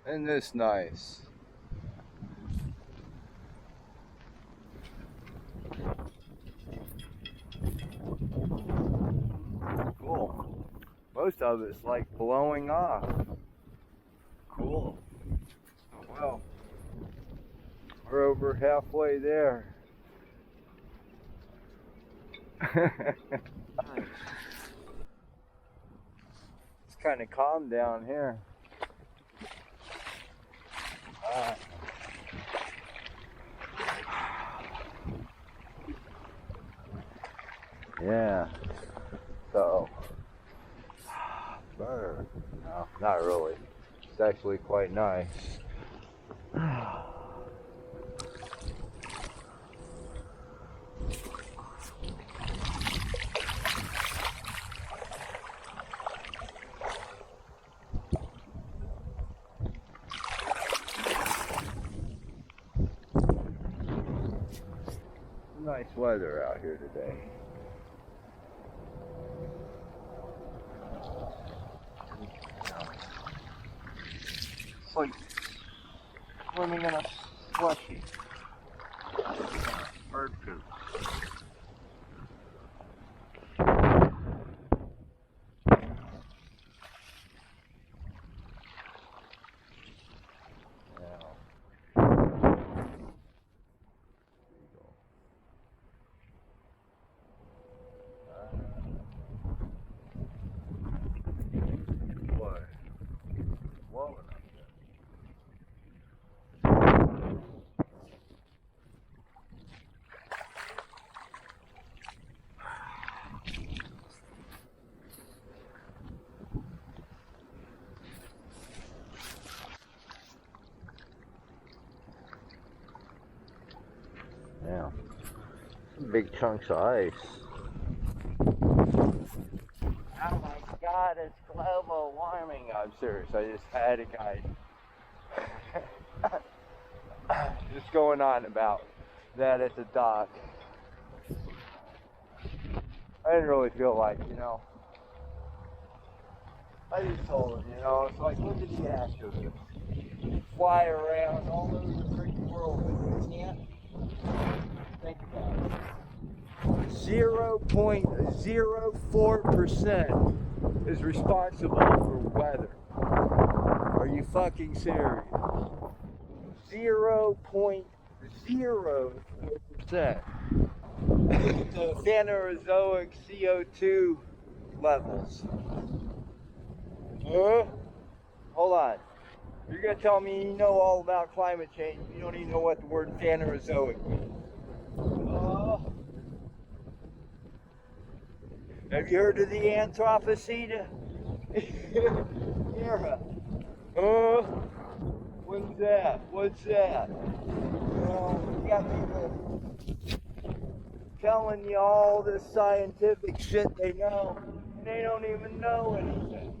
Isn't this nice? Cool. Most of it's like blowing off. Cool. Well, we're over halfway there. It's kind of calm down here. Yeah. So, bird. No, not really. It's actually quite nice. Nice weather out here today. It's like swimming in a slushy. Bird poop. Yeah, big chunks of ice. Oh my God, it's global warming. I'm serious, I just had a guy just going on about that at the dock. I didn't really feel like, I just told him, it's like, look at the astros. Fly around all over the freaking world, but you can't think about it. 0.04% is responsible for weather. Are you fucking serious? 0.04%. The Phanerozoic CO2 levels. Huh? Hold on. You're gonna tell me you know all about climate change, you don't even know what the word Phanerozoic means. Have you heard of the Anthropocene era? What's that? What's that? You got people telling you all this scientific shit they know, and they don't even know anything.